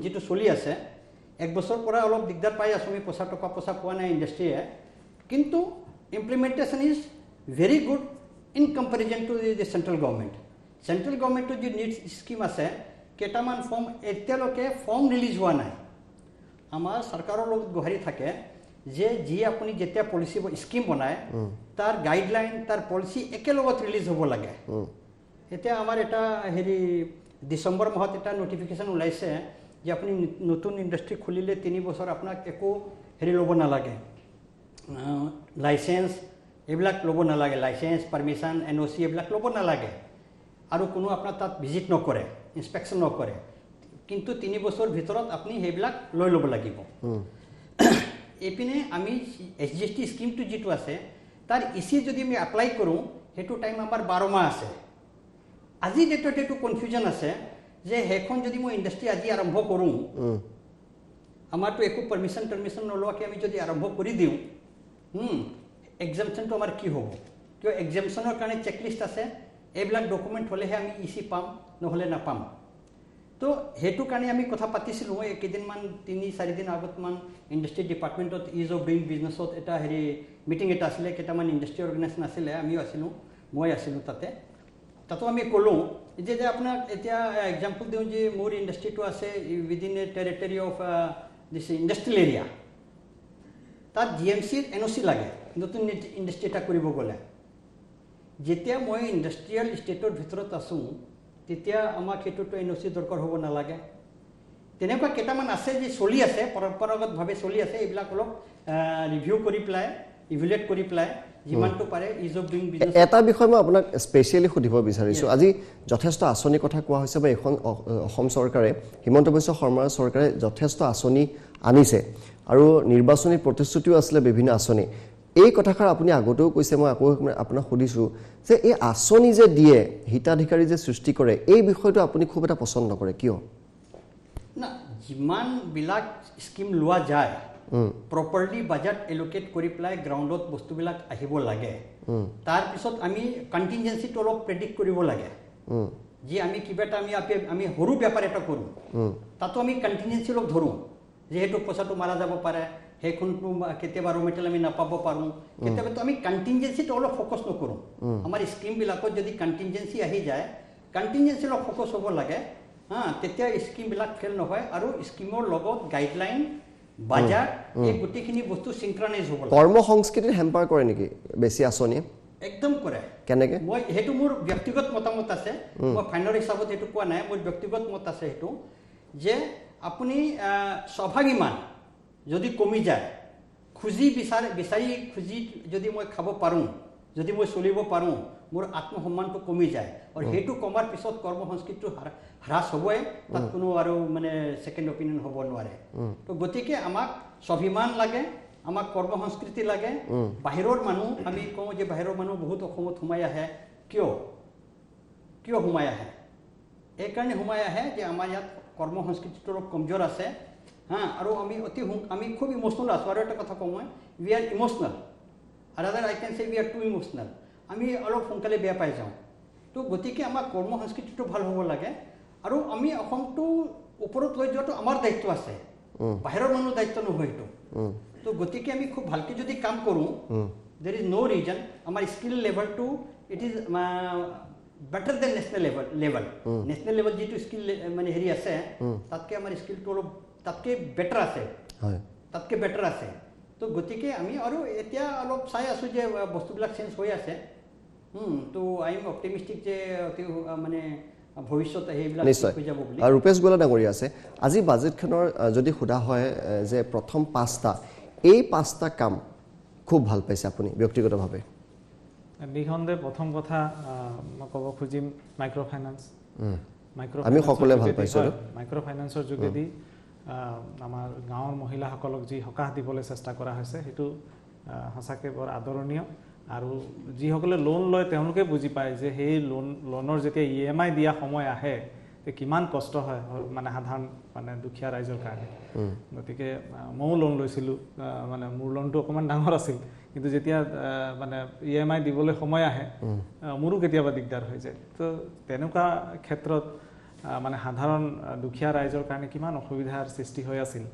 C: যেটো চলি আছে এক বছৰ পৰা অলপ দিগদাৰ পাই আছো আমি পইচা পোৱা নাই ইন্ডাষ্ট্ৰীয়ে কিন্তু implementation is very good in comparison to the central গভৰ্নমেন্টৰ যি নিডছ স্কিম আছে কেটামান ফৰ্ম এতিয়ালৈকে ফৰ্ম ৰিলিজ হোৱা নাই আমাৰ চৰকাৰৰ লগত গহাৰি থাকে যে যি আপুনি যেতিয়া পলিচি স্কিম বনায় তাৰ গাইডলাইন তাৰ পলিচি একেলগত ৰিলিজ হ'ব লাগে এতিয়া আমাৰ এটা হেৰি ডিচেম্বৰ মাহত এটা নটিফিকেশ্যন ওলাইছে যে আপুনি নতুন ইণ্ডাষ্ট্ৰি খুলিলে 3 বছৰ আপোনাক একো হেৰি ল'ব নালাগে লাইচেন্স এইবিলাক ল'ব নালাগে লাইচেন্স পাৰ্মিশ্যন NOC এইবিলাক ল'ব নালাগে আৰু কোনো আপোনাৰ তাত ভিজিট নকৰে ইনস্পেকশ্যন নকৰে কিন্তু 3 বছৰ ভিতৰত আপুনি সেইবিলাক লৈ ল'ব লাগিব এইপিনে আমি SGST স্কিমটো যিটো আছে তাৰ ইচি যদি আমি এপ্লাই কৰোঁ সেইটো টাইম আমাৰ 12 মাহ আছে আজি ডেটত এইটো কনফিউজন আছে যে সেইখন যদি মই ইণ্ডাষ্ট্ৰি আজি আৰম্ভ কৰোঁ আমাৰতো একো পাৰ্মিশ্যন নলোৱাকৈ আমি যদি আৰম্ভ কৰি দিওঁ এক্সামশ্যনটো আমাৰ কি হ'ব কিয় এক্সামশ্যনৰ কাৰণে চেকলিষ্ট আছে এইবিলাক ডকুমেণ্ট হ'লেহে আমি ইচি পাম নহ'লে নাপাম তো সেইটো কাৰণে আমি কথা পাতিছিলোঁ এই কেইদিনমান 3-4 দিন আগতমান ইণ্ডাষ্ট্ৰি ডিপাৰ্টমেণ্টত ইজ অফ ডুইং বিজনেছত এটা হেৰি মিটিং এটা আছিলে কেইটামান ইণ্ডাষ্ট্ৰি অৰ্গেনাইজেশ্যন আছিলে আমিও আছিলোঁ মই আছিলোঁ তাতো আমি ক'লোঁ যে আপোনাক এতিয়া এক্সাম্পল দিওঁ যে মোৰ ইণ্ডাষ্ট্ৰিটো আছে within a territory of this industrial area তাত GMCৰ NOC লাগে নতুন ইণ্ডাষ্ট্ৰি এটা কৰিব গ'লে যেতিয়া মই ইণ্ডাষ্ট্ৰিয়েল ষ্টেটৰ ভিতৰত আছোঁ তেতিয়া আমাক সেইটোতো NOC দৰকাৰ হ'ব নালাগে তেনেকুৱা কেইটামান আছে যে চলি আছে পৰম্পৰাগতভাৱে চলি আছে এইবিলাক অলপ ৰিভিউ কৰি পেলাই ইভেলুৱেট কৰি পেলাই যিমানটো পাৰে ইজ অফ ডুইং বিজনেছ
A: এটা বিষয় মই আপোনাক স্পেচিয়েলি সুধিব বিচাৰিছোঁ আজি যথেষ্ট আঁচনিৰ কথা কোৱা হৈছে বা এখন অসম চৰকাৰে হিমন্ত বিশ্ব শৰ্মাৰ চৰকাৰে যথেষ্ট আঁচনি আনিছে আৰু নিৰ্বাচনী প্ৰতিশ্ৰুতিও আছিলে বিভিন্ন আঁচনি এই কথাষাৰ আপুনি আগতেও কৈছে মই আকৌ আপোনাক সুধিছোঁ যে এই আঁচনি যে দিয়ে হিতাধিকাৰী যে সৃষ্টি কৰে এই বিষয়টো আপুনি খুব এটা পচন্দ নকৰে কিয়
C: না যিমানবিলাক স্কিম লোৱা যায় প্ৰপাৰলি বাজেট এলোকেট কৰি পেলাই গ্ৰাউণ্ডত বস্তুবিলাক আহিব লাগে তাৰপিছত আমি কণ্টিনজেঞ্চিটো অলপ প্ৰেডিক্ট কৰিব লাগে যে আমি কিবা এটা আমি সৰু বেপাৰ এটা কৰোঁ তাতো আমি কণ্টিনজেঞ্চি অলপ ধৰোঁ যিহেতু পইচাটো মাৰা যাব পাৰে সেইখনটো কেতিয়াবা ৰ মেটেৰিয়েল আমি নাপাব পাৰোঁ কেতিয়াবাতো আমি কণ্টিনজেঞ্চিটো অলপ ফ'কাছ নকৰোঁ আমাৰ স্কিমবিলাকত যদি কণ্টিনজেঞ্চি আহি যায় কণ্টিনজেঞ্চি অলপ ফ'কাছ হ'ব লাগে তেতিয়া স্কিমবিলাক ফেইল নহয় আৰু স্কিমৰ লগত গাইডলাইন বাজেট এই গোটেইখিনি বস্তু সিংক্ৰনাইজ হ'ব লাগে
A: কৰ্ম সংস্কৃতিত হেম্পাৰ কৰে নেকি বেছি আঁচনিয়ে
C: একদম কৰে
A: কেনেকৈ
C: মই সেইটো মোৰ ব্যক্তিগত মতামত আছে মই ফাইনৰ হিচাপত সেইটো কোৱা নাই মোৰ ব্যক্তিগত মত আছে সেইটো যে আপুনি স্বাভাৱিকমান যদি কমি যায় খুজি খুজি যদি মই খাব পাৰোঁ যদি মই চলিব পাৰোঁ মোৰ আত্মসন্মানটো কমি যায় আৰু সেইটো কমাৰ পিছত কৰ্ম সংস্কৃতিটো হ্ৰাস হ'বই তাত কোনো আৰু মানে ছেকেণ্ড অপিনিয়ন হ'ব নোৱাৰে তো গতিকে আমাক স্বাভিমান লাগে আমাক কৰ্ম সংস্কৃতি লাগে বাহিৰৰ মানুহ আমি কওঁ যে বাহিৰৰ মানুহ বহুত অসমত সোমাই আহে কিয় সোমাই আহে এইকাৰণে সোমাই আহে যে আমাৰ ইয়াত কৰ্ম সংস্কৃতিটো অলপ কমজোৰ আছে আৰু আমি খুব ইম'চনেল আছোঁ আৰু এটা কথা কওঁ মই we are emotional ৰাদাৰ I can চে উই আৰ টু ইম'চনেল আমি অলপ সোনকালে বেয়া পাই যাওঁ তো গতিকে আমাৰ কৰ্ম সংস্কৃতিটো ভাল হ'ব লাগে আৰু আমি অসমটো ওপৰত লৈ যোৱাটো আমাৰ দায়িত্ব আছে বাহিৰৰ মানুহৰ দায়িত্ব নহয় এইটো তো গতিকে আমি খুব ভালকৈ যদি কাম কৰোঁ দেৰ ইজ ন' ৰিজন আমাৰ স্কিল লেভেলটো it is better than national level national level যিটো স্কিল মানে হেৰি আছে তাতকৈ আমাৰ স্কিলটো অলপ তাতকৈ বেটাৰ আছে তো গতিকে আমি আৰু এতিয়া অলপ চাই আছোঁ যে বস্তুবিলাক চেঞ্জ হৈ আছে তো আই এম অপটিমিষ্টিক যে মানে ভৱিষ্যত সেইবিলাক হৈ যাব বুলি
A: ৰূপেশ গোৱালা ডাঙৰীয়া আছে আজি বাজেটখনৰ যদি সোধা হয় যে প্ৰথম 5টা এই 5টা কাম খুব ভাল পাইছে আপুনি ব্যক্তিগতভাৱে
B: নিখন্দে প্ৰথম কথা মই ক'ব খুজিম মাইক্ৰ' ফাইনেন্স
A: আমি সকলোৱে ভাল পাইছোঁ
B: মাইক্ৰ' ফাইনেন্সৰ যোগেদি আমাৰ গাঁৱৰ মহিলাসকলক যি সকাহ দিবলৈ চেষ্টা কৰা হৈছে সেইটো সঁচাকৈ বৰ আদৰণীয় আৰু যিসকলে লোন লয় তেওঁলোকে বুজি পায় যে সেই লোনৰ যেতিয়া EMI দিয়া সময় আহে কিমান কষ্ট হয় মানে সাধাৰণ মানে দুখীয়া ৰাইজৰ কাৰণে গতিকে ময়ো লোন লৈছিলোঁ মানে মোৰ লোনটো অকণমান ডাঙৰ আছিল কিন্তু যেতিয়া মানে EMI দিবলৈ সময় আহে মোৰো কেতিয়াবা দিগদাৰ হৈ যায় তো তেনেকুৱা ক্ষেত্ৰত মানে সাধাৰণ দুখীয়া ৰাইজৰ কাৰণে কিমান অসুবিধাৰ সৃষ্টি হৈ আছিল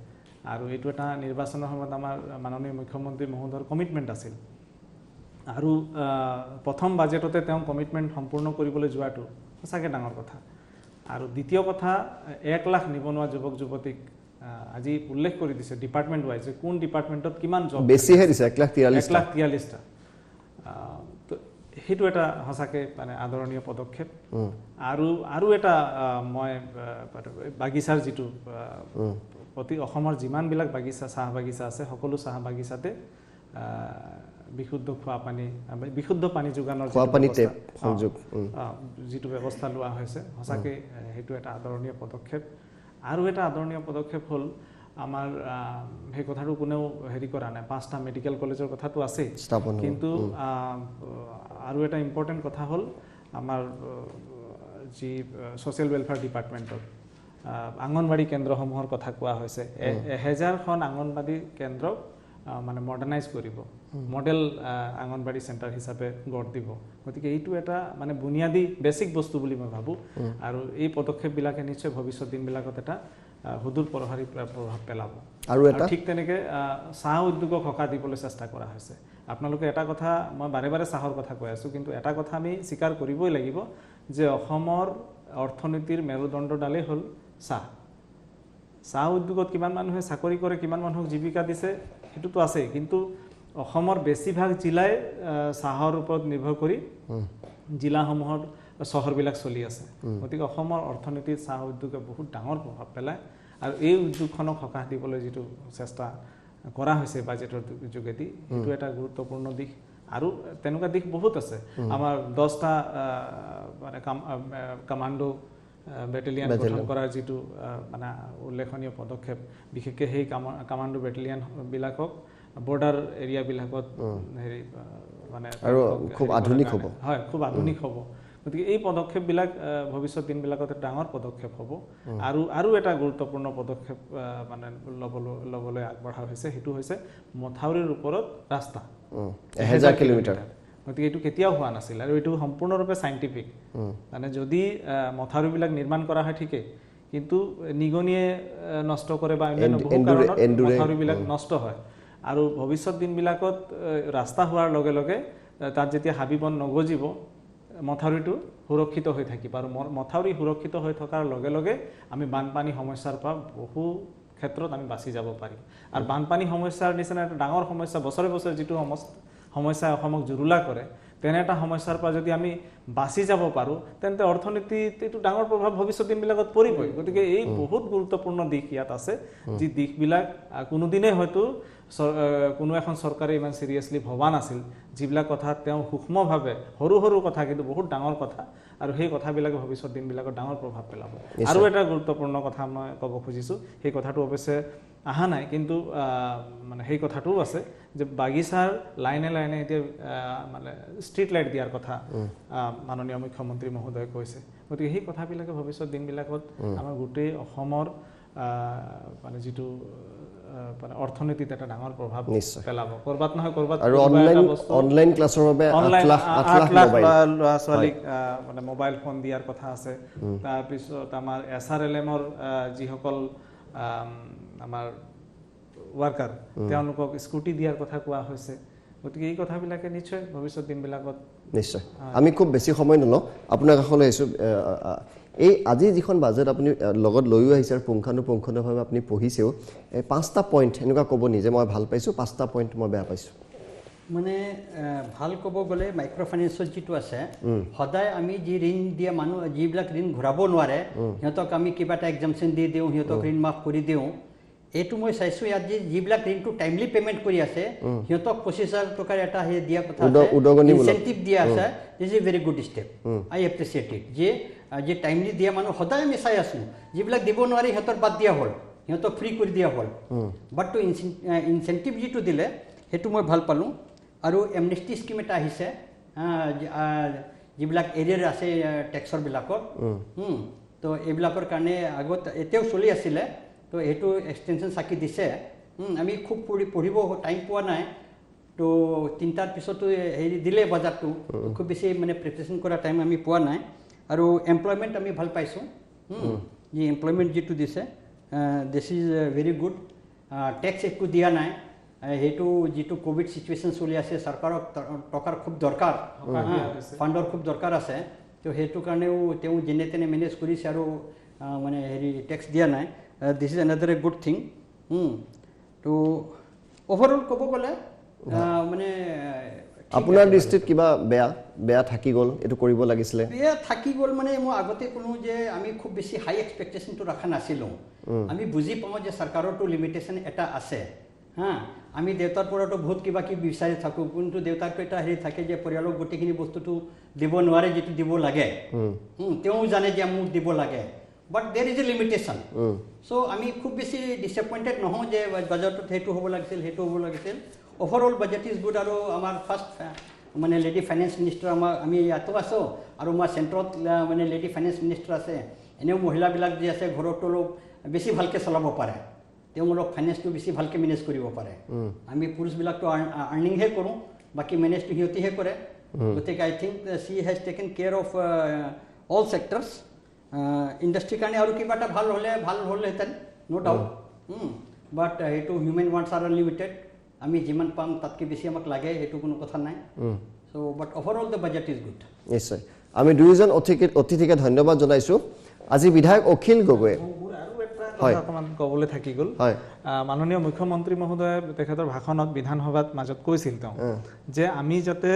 B: আৰু এইটো এটা নিৰ্বাচনৰ সময়ত আমাৰ মাননীয় মুখ্যমন্ত্ৰী মহোদয়ৰ কমিটমেণ্ট আছিল আৰু প্ৰথম বাজেটতে তেওঁ কমিটমেণ্ট সম্পূৰ্ণ কৰিবলৈ যোৱাটো সঁচাকৈ ডাঙৰ কথা আৰু দ্বিতীয় কথা 1 লাখ নিবনুৱা যুৱক যুৱতীক আজি উল্লেখ কৰি দিছে ডিপাৰ্টমেণ্ট ৱাইজ কোন ডিপাৰ্টমেণ্টত কিমান জব
A: বেছিহে দিছে 1,43,000
B: 1,43,000 তো সেইটো এটা সঁচাকৈ মানে আদৰণীয় পদক্ষেপ আৰু এটা মই বাগিচাৰ যিটো প্ৰতি অসমৰ যিমানবিলাক বাগিচা চাহ বাগিচা আছে সকলো চাহ বাগিচাতে বিশুদ্ধ বিশুদ্ধ পানী যোগানৰ যিটো ব্যৱস্থা লোৱা হৈছে সঁচাকৈ সেইটো এটা আদৰণীয় পদক্ষেপ আৰু এটা আদৰণীয় পদক্ষেপ হ'ল আমাৰ সেই কথাটো কোনেও হেৰি কৰা নাই 5টা মেডিকেল কলেজৰ কথাটো আছে কিন্তু আৰু এটা ইম্পৰ্টেণ্ট কথা হ'ল আমাৰ যি ছ'চিয়েল ৱেলফেয়াৰ ডিপাৰ্টমেণ্টৰ আংগনবাড়ী কেন্দ্ৰসমূহৰ কথা কোৱা হৈছে 1000খন আংগনবাড়ী কেন্দ্ৰক মানে মডাৰ্ণাইজ কৰিব মডেল আংগনবাড়ী চেণ্টাৰ হিচাপে গঢ় দিব গতিকে এইটো এটা মানে বুনিয়াদী বেছিক বস্তু বুলি মই ভাবোঁ আৰু এই পদক্ষেপবিলাকে নিশ্চয় ভৱিষ্যত দিনবিলাকত এটা সুদূৰ প্ৰসাৰী প্ৰভাৱ পেলাব আৰু ঠিক তেনেকৈ চাহ উদ্যোগক সকাহ দিবলৈ চেষ্টা কৰা হৈছে আপোনালোকে এটা কথা মই বাৰে বাৰে চাহৰ কথা কৈ আছোঁ কিন্তু এটা কথা আমি স্বীকাৰ কৰিবই লাগিব যে অসমৰ অৰ্থনীতিৰ মেৰুদণ্ডডালেই হ'ল চাহ উদ্যোগত কিমান মানুহে চাকৰি কৰে কিমান মানুহক জীৱিকা দিছে সেইটোতো আছে কিন্তু অসমৰ বেছিভাগ জিলাই চাহৰ ওপৰত নিৰ্ভৰ কৰি জিলাসমূহৰ চহৰবিলাক চলি আছে গতিকে অসমৰ অৰ্থনীতিত চাহ উদ্যোগে বহুত ডাঙৰ প্ৰভাৱ পেলায় আৰু এই উদ্যোগখনক সকাহ দিবলৈ যিটো চেষ্টা কৰা হৈছে বাজেটৰ যোগেদি সেইটো এটা গুৰুত্বপূৰ্ণ দিশ আৰু তেনেকুৱা দিশ বহুত আছে আমাৰ 10টা মানে কমাণ্ডো বেটেলিয়ান গঠন কৰাৰ যিটো মানে উল্লেখনীয় পদক্ষেপ বিশেষকৈ সেই কমাণ্ডো বেটেলিয়ানবিলাকক বৰ্ডাৰ এৰিয়াবিলাকত হেৰি মানে
A: আৰু খুব আধুনিক হ'ব
B: হয় খুব আধুনিক হ'ব গতিকে এই পদক্ষেপবিলাক ভৱিষ্যত দিনবিলাকত ডাঙৰ পদক্ষেপ হ'ব আৰু এটা গুৰুত্বপূৰ্ণ পদক্ষেপ মানে ল'বলৈ আগবঢ়া হৈছে সেইটো হৈছে মথাউৰিৰ ওপৰত ৰাস্তা
A: 1000 কিলোমিটাৰ
B: গতিকে এইটো কেতিয়াও হোৱা নাছিল আৰু এইটো সম্পূৰ্ণৰূপে চাইণ্টিফিক মানে যদি মথাউৰিবিলাক নিৰ্মাণ কৰা হয় ঠিকেই কিন্তু নিগনিয়ে নষ্ট কৰে বা অন্যান্য বহু কাৰণত মথাউৰিবিলাক নষ্ট হয় আৰু ভৱিষ্যত দিনবিলাকত ৰাস্তা হোৱাৰ লগে লগে তাত যেতিয়া হাবি বন নগজিব মথাউৰিটো সুৰক্ষিত হৈ থাকিব আৰু মথাউৰি সুৰক্ষিত হৈ থকাৰ লগে লগে আমি বানপানী সমস্যাৰ পৰা বহু ক্ষেত্ৰত আমি বাচি যাব পাৰিম আৰু বানপানী সমস্যাৰ নিচিনা এটা ডাঙৰ সমস্যা বছৰে বছৰে যিটো সমস্যাই অসমক জুৰুলা কৰে তেনে এটা সমস্যাৰ পৰা যদি আমি বাচি যাব পাৰোঁ তেন্তে অৰ্থনীতিত এইটো ডাঙৰ প্ৰভাৱ ভৱিষ্যত দিনবিলাকত পৰিবই গতিকে এই বহুত গুৰুত্বপূৰ্ণ দিশ ইয়াত আছে যি দিশবিলাক কোনোদিনেই হয়তো কোনো এখন চৰকাৰে ইমান চিৰিয়াছলি ভবা নাছিল যিবিলাক কথা তেওঁ সূক্ষ্মভাৱে সৰু কথা কিন্তু বহুত ডাঙৰ কথা আৰু সেই কথাবিলাকে ভৱিষ্যত দিনবিলাকত ডাঙৰ প্ৰভাৱ পেলাব আৰু এটা গুৰুত্বপূৰ্ণ কথা মই ক'ব খুজিছোঁ সেই কথাটো অৱশ্যে অহা নাই কিন্তু মানে সেই কথাটোও আছে যে বাগিচাৰ লাইনে এতিয়া মানে ষ্ট্ৰীট লাইট দিয়াৰ কথা মাননীয় মুখ্যমন্ত্ৰী মহোদয়ে কৈছে গতিকে সেই কথাবিলাকে ভৱিষ্যত দিনবিলাকত আমাৰ গোটেই অসমৰ মানে যিটো মানে অৰ্থনীতিত এটা ডাঙৰ প্ৰভাৱ পেলাব কৰবাত নহয় কৰবাত
A: আৰু অনলাইন ক্লাছৰ বাবে 8 লাখ
B: ল'ৰা ছোৱালীক মানে মোবাইল ফোন দিয়াৰ কথা আছে তাৰপিছত আমাৰ SRLMৰ যিসকল আমাৰ ৱাৰ্কাৰ তেওঁলোকক স্কুটি দিয়াৰ কথা কোৱা হৈছে গতিকে এই কথাবিলাকে নিশ্চয় ভৱিষ্যত দিনবিলাকত
A: নিশ্চয় আমি খুব বেছি সময় নলওঁ আপোনাৰ কাষলৈ আহিছোঁ এই আজি যিখন বাজেট আপুনি লগত লৈও আহিছে আৰু পুংখানুপুংখভাৱে আপুনি পঢ়িছেও 5টা পইণ্ট এনেকুৱা ক'ব নিজে মই ভাল পাইছোঁ 5টা পইণ্ট মই বেয়া পাইছোঁ
C: মানে ভাল ক'ব গ'লে মাইক্ৰ' ফাইনেন্সৰ যিটো আছে সদায় আমি যি ঋণ দিয়া মানুহ যিবিলাক ঋণ ঘূৰাব নোৱাৰে সিহঁতক আমি কিবা এটা এক্সামশ্যন দি দিওঁ সিহঁতক ঋণ মাফ কৰি দিওঁ এইটো মই চাইছোঁ ইয়াত যিবিলাক ঋণটো টাইমলি পে'মেণ্ট কৰি আছে সিহঁতক 25,000 টকাৰ এটা দিয়া কথা ইনচেণ্টিভ দিয়া আছে is a very good step I appreciate it যে টাইমলি দিয়া মানুহ সদায় আমি চাই আছোঁ যিবিলাক দিব নোৱাৰি সিহঁতৰ বাদ দিয়া হ'ল সিহঁতক ফ্ৰী কৰি দিয়া হ'ল বাট ইনচেণ্টিভ যিটো দিলে সেইটো মই ভাল পালোঁ আৰু এমনেষ্টি স্কিম এটা আহিছে যিবিলাক এৰিয়াৰ আছে টেক্সৰবিলাকৰ তো এইবিলাকৰ কাৰণে আগত এতিয়াও চলি আছিলে তো এইটো এক্সটেনশ্যন চাকি দিছে আমি খুব পঢ়িব টাইম পোৱা নাই তো 3টাৰ পিছতো হেৰি দিলে বাজাৰটো খুব বেছি মানে প্ৰিপাৰেশ্যন কৰা টাইম আমি পোৱা নাই আৰু এমপ্লয়মেণ্ট আমি ভাল পাইছোঁ যি এমপ্লয়মেণ্ট যিটো দিছে দিছ ইজ ভেৰি গুড টেক্স একো দিয়া নাই সেইটো যিটো কোভিড চিটুৱেশ্যন চলি আছে চৰকাৰক টকাৰ খুব দৰকাৰ ফাণ্ডৰ খুব দৰকাৰ আছে তো সেইটো কাৰণেও তেওঁ যেনে তেনে মেনেজ কৰিছে আৰু মানে হেৰি টেক্স দিয়া নাই, this is another a good thing. তো অভাৰঅল ক'ব গ'লে মানে
A: আপোনাৰ দৃষ্টিত কিবা বেয়া থাকি গ'ল, এইটো কৰিব লাগিছিলে?
C: বেয়া থাকি গ'ল মানে মই আগতে ক'লোঁ যে আমি খুব বেছি হাই এক্সপেক্টেশ্যনটো ৰখা নাছিলোঁ। আমি বুজি পাওঁ যে চৰকাৰৰতো লিমিটেশ্যন এটা আছে। আমি দেউতাৰ পৰাতো বহুত কিবা কিবি বিচাৰি থাকোঁ, কিন্তু দেউতাৰটো এটা হেৰি থাকে যে পৰিয়ালক গোটেইখিনি বস্তুটো দিব নোৱাৰে, যিটো দিব লাগে। তেওঁ জানে যে মোক দিব লাগে, বাট দেৰ ইজ এ লিমিটেশ্যন। চ' আমি খুব বেছি ডিসএপইণ্টেড নহওঁ যে বাজেটত সেইটো হ'ব লাগিছিল, সেইটো হ'ব লাগিছিল। Overall budget is good. আৰু আমাৰ ফাৰ্ষ্ট মানে লেডি ফাইনেন্স মিনিষ্টাৰ আমি ইয়াতো আছোঁ, আৰু আমাৰ চেণ্টাৰত মানে লেডি ফাইনেন্স মিনিষ্টাৰ আছে। এনেও মহিলাবিলাক যি আছে ঘৰতো অলপ বেছি ভালকৈ চলাব পাৰে, তেওঁলোক ফাইনেন্সটো বেছি ভালকৈ মেনেজ কৰিব পাৰে। আমি পুৰুষবিলাকতো আৰ্নিংহে কৰোঁ, বাকী মেনেজটো সিহঁতিহে কৰে। গতিকে I think she has taken care of all sectors. ইণ্ডাষ্ট্ৰীৰ কাৰণে আৰু কিবা এটা ভাল হ'লহেঁতেন, ন' ডাউট। বাট সেইটো হিউমেন ৱান্টছ আৰ আনলিমিটেড। আমি যিমান পাম তাতকৈ বেছি আমাক লাগে, সেইটো কোনো কথা নাই। So' but overall the budget is good.
A: নিশ্চয়। আমি দুয়োজন অতিথিকে ধন্যবাদ জনাইছোঁ। আজি বিধায়ক অখিল গগৈয়ে
B: অকণমান ক'বলৈ থাকি গ'ল। মাননীয় মুখ্যমন্ত্ৰী মহোদয়ে তেখেতৰ ভাষণত বিধানসভাত মাজত কৈছিল তেওঁ যে আমি যাতে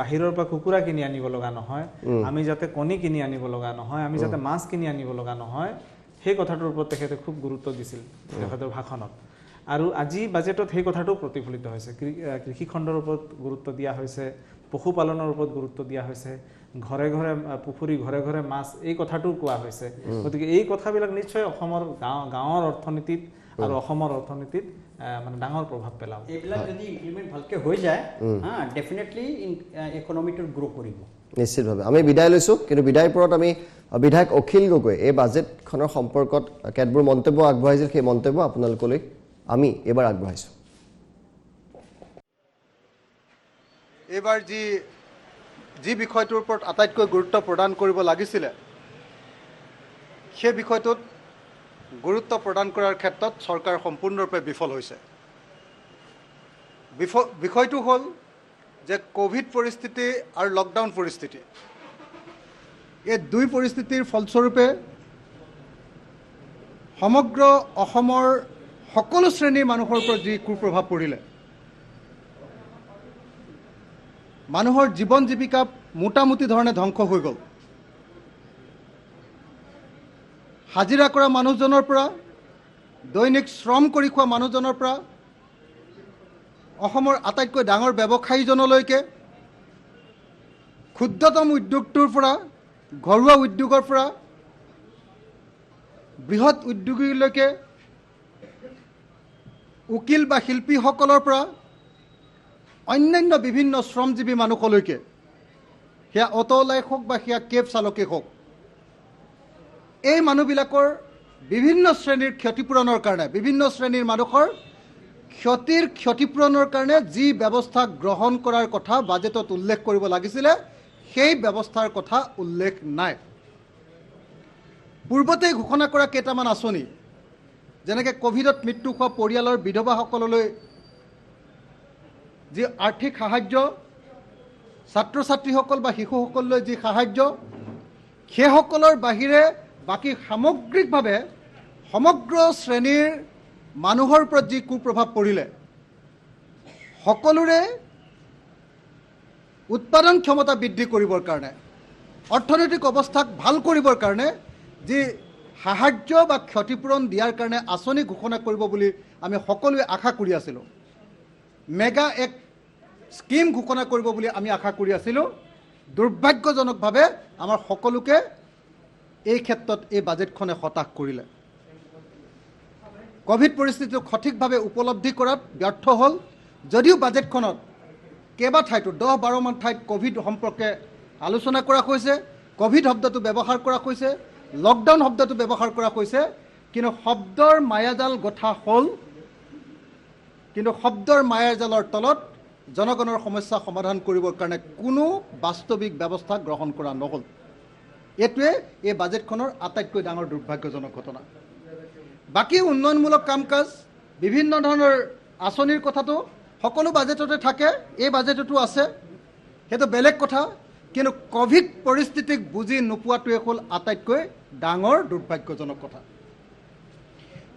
B: বাহিৰৰ পৰা কুকুৰা কিনি আনিব লগা নহয়, আমি যাতে কণী কিনি আনিব লগা নহয়, আমি যাতে মাছ কিনি আনিব লগা নহয়, সেই কথাটোৰ ওপৰত তেখেতে খুব গুৰুত্ব দিছিল তেখেতৰ ভাষণত। আৰু আজি বাজেটত সেই কথাটো প্ৰতিফলিত হৈছে। কৃষি খণ্ডৰ ওপৰত গুৰুত্ব দিয়া হৈছে, পশুপালনৰ ওপৰত গুৰুত্ব দিয়া হৈছে, ঘৰে ঘৰে পুখুৰী, ঘৰে ঘৰে মাছ, এই কথাটোও কোৱা হৈছে। গতিকে এই কথাবিলাক নিশ্চয় অসমৰ গাঁৱৰ অৰ্থনীতিত আৰু অসমৰ অৰ্থনীতিত মানে ডাঙৰ প্ৰভাৱ পেলাব।
C: এইবিলাক যদি ইমপ্লিমেণ্ট ভালকৈ হৈ যায়, ডেফিনেটলি ইকনমিটো গ্ৰ' কৰিব।
A: নিশ্চিতভাৱে। আমি বিদায় লৈছোঁ, কিন্তু বিদায়ৰ পৰত আমি বিধায়ক অখিল গগৈ এই বাজেটখনৰ সম্পৰ্কত কেতবোৰ মন্তব্য আগবঢ়াইছিল, সেই মন্তব্য আপোনালোকলৈ আমি এইবাৰ আগবঢ়াইছোঁ।
E: এইবাৰ যি বিষয়টোৰ ওপৰত আটাইতকৈ গুৰুত্ব প্ৰদান কৰিব লাগিছিলে, সেই বিষয়টোত গুৰুত্ব প্ৰদান কৰাৰ ক্ষেত্ৰত চৰকাৰ সম্পূৰ্ণৰূপে বিফল হৈছে। বিষয়টো হ'ল যে কোভিড পৰিস্থিতি আৰু লকডাউন পৰিস্থিতি, এই দুই পৰিস্থিতিৰ ফলস্বৰূপে সমগ্ৰ অসমৰ সকলো শ্ৰেণীৰ মানুহৰ ওপৰত যি কুপ্ৰভাৱ পৰিলে, মানুহৰ জীৱন জীৱিকা মোটামুটি ধৰণে ধ্বংস হৈ গ'ল। হাজিৰা কৰা মানুহজনৰ পৰা, দৈনিক শ্ৰম কৰি খোৱা মানুহজনৰ পৰা, অসমৰ আটাইতকৈ ডাঙৰ ব্যৱসায়ীজনলৈকে, ক্ষুদ্ৰতম উদ্যোগটোৰ পৰা, ঘৰুৱা উদ্যোগৰ পৰা বৃহৎ উদ্যোগীলৈকে, উকিল বা শিল্পীসকলৰ পৰা অন্যান্য বিভিন্ন শ্ৰমজীৱী মানুহলৈকে, সেয়া অটোলাই হওক বা সেয়া কেব চালকেই হওক, এই মানুহবিলাকৰ বিভিন্ন শ্ৰেণীৰ ক্ষতিপূৰণৰ কাৰণে, বিভিন্ন শ্ৰেণীৰ মানুহৰ ক্ষতিপূৰণৰ কাৰণে যি ব্যৱস্থা গ্ৰহণ কৰাৰ কথা বাজেটত উল্লেখ কৰিব লাগিছিলে, সেই ব্যৱস্থাৰ কথা উল্লেখ নাই। পূৰ্বতেই ঘোষণা কৰা কেইটামান আঁচনি, যেনেকৈ কোভিডত মৃত্যু হোৱা পৰিয়ালৰ বিধৱাসকললৈ যি আৰ্থিক সাহায্য, ছাত্ৰ ছাত্ৰীসকল বা শিশুসকললৈ যি সাহায্য, সেইসকলৰ বাহিৰে বাকী সামগ্ৰিকভাৱে সমগ্ৰ শ্ৰেণীৰ মানুহৰ ওপৰত যি কুপ্ৰভাৱ পৰিলে, সকলোৰে উৎপাদন ক্ষমতা বৃদ্ধি কৰিবৰ কাৰণে, অৰ্থনৈতিক অৱস্থাক ভাল কৰিবৰ কাৰণে যি সাহায্য বা ক্ষতিপূৰণ দিয়াৰ কাৰণে আঁচনি ঘোষণা কৰিব বুলি আমি সকলোৱে আশা কৰি আছিলোঁ, মেগা এক স্কিম ঘোষণা কৰিব বুলি আমি আশা কৰি আছিলোঁ। দুৰ্ভাগ্যজনকভাৱে আমাৰ সকলোকে এই ক্ষেত্ৰত এই বাজেটখনে হতাশ কৰিলে। কোভিড পৰিস্থিতিটো সঠিকভাৱে উপলব্ধি কৰাত ব্যৰ্থ হ'ল। যদিও বাজেটখনত কেইবাঠাইতো 10-12 মান ঠাইত কোভিড সম্পৰ্কে আলোচনা কৰা হৈছে, কোভিড শব্দটো ব্যৱহাৰ কৰা হৈছে, লকডাউন শব্দটো ব্যৱহাৰ কৰা হৈছে, কিন্তু শব্দৰ মায়াজাল গঠা হ'ল, কিন্তু শব্দৰ মায়াজালৰ তলত জনগণৰ সমস্যা সমাধান কৰিবৰ কাৰণে কোনো বাস্তৱিক ব্যৱস্থা গ্ৰহণ কৰা নহ'ল। এইটোৱে এই বাজেটখনৰ আটাইতকৈ ডাঙৰ দুৰ্ভাগ্যজনক ঘটনা। বাকী উন্নয়নমূলক কাম কাজ, বিভিন্ন ধৰণৰ আঁচনিৰ কথাটো সকলো বাজেটতে থাকে, এই বাজেটতো আছে, সেইটো বেলেগ কথা। কিন্তু কোভিড পৰিস্থিতিক বুজি নোপোৱাটোৱে হ'ল আটাইতকৈ ডাঙৰ দুৰ্ভাগ্যজনক কথা।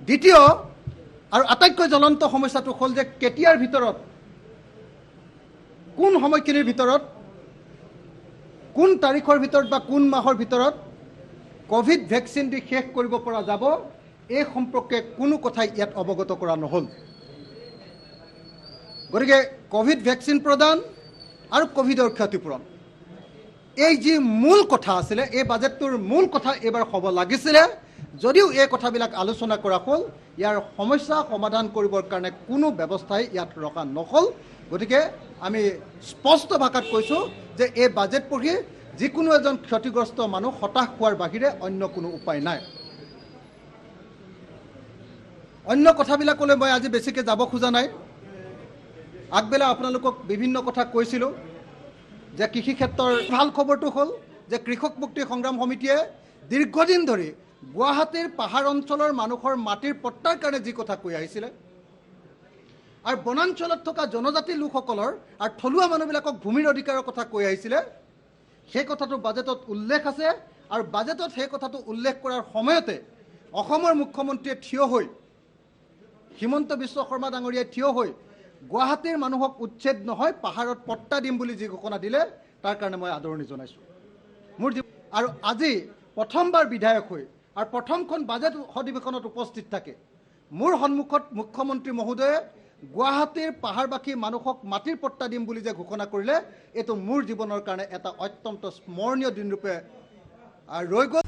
E: দ্বিতীয় আৰু আটাইতকৈ জ্বলন্ত সমস্যাটো হ'ল যে কেতিয়াৰ ভিতৰত, কোন সময়খিনিৰ ভিতৰত, কোন তাৰিখৰ ভিতৰত বা কোন মাহৰ ভিতৰত কোভিড ভেকচিন দি শেষ কৰিব পৰা যাব, এই সম্পৰ্কে কোনো কথাই ইয়াত অৱগত কৰা নহ'ল। গতিকে কোভিড ভেকচিন প্ৰদান আৰু কোভিডৰ ক্ষতিপূৰণ, এই যি মূল কথা আছিলে, এই বাজেটটোৰ মূল কথা এইবাৰ হ'ব লাগিছিলে। যদিও এই কথাবিলাক আলোচনা কৰা হ'ল, ইয়াৰ সমস্যা সমাধান কৰিবৰ কাৰণে কোনো ব্যৱস্থাই ইয়াত ৰখা নহ'ল। গতিকে আমি স্পষ্ট ভাষাত কৈছোঁ যে এই বাজেট পঢ়ি যিকোনো এজন ক্ষতিগ্ৰস্ত মানুহ হতাশ হোৱাৰ বাহিৰে অন্য কোনো উপায় নাই। অন্য কথাবিলাকলৈ মই আজি বেছিকৈ যাব খোজা নাই। আগবেলা আপোনালোকক বিভিন্ন কথা কৈছিলোঁ যে কৃষি ক্ষেত্ৰৰ ভাল খবৰটো হ'ল যে কৃষক মুক্তি সংগ্ৰাম সমিতিয়ে দীৰ্ঘদিন ধৰি গুৱাহাটীৰ পাহাৰ অঞ্চলৰ মানুহৰ মাটিৰ পট্টাৰ কাৰণে যি কথা কৈ আহিছিলে আৰু বনাঞ্চলত থকা জনজাতি লোকসকলৰ আৰু থলুৱা মানুহবিলাকক ভূমিৰ অধিকাৰৰ কথা কৈ আহিছিলে, সেই কথাটো বাজেটত উল্লেখ আছে। আৰু বাজেটত সেই কথাটো উল্লেখ কৰাৰ সময়তে অসমৰ মুখ্যমন্ত্ৰীয়ে থিয় হৈ, হিমন্ত বিশ্ব শৰ্মা ডাঙৰীয়াই থিয় হৈ গুৱাহাটীৰ মানুহক উচ্ছেদ নহয় পাহাৰত পট্টা দিম বুলি যি ঘোষণা দিলে, তাৰ কাৰণে মই আদৰণি জনাইছোঁ। আৰু আজি প্ৰথমবাৰ বিধায়ক হৈ আৰু প্ৰথমখন বাজেট অধিৱেশনত উপস্থিত থাকে মোৰ সন্মুখত মুখ্যমন্ত্ৰী মহোদয়ে গুৱাহাটীৰ পাহাৰবাসী মানুহক মাটিৰ পট্টা দিম বুলি যে ঘোষণা কৰিলে, এইটো মোৰ জীৱনৰ কাৰণে এটা অত্যন্ত স্মৰণীয় দিনৰূপে ৰৈ গ'ল।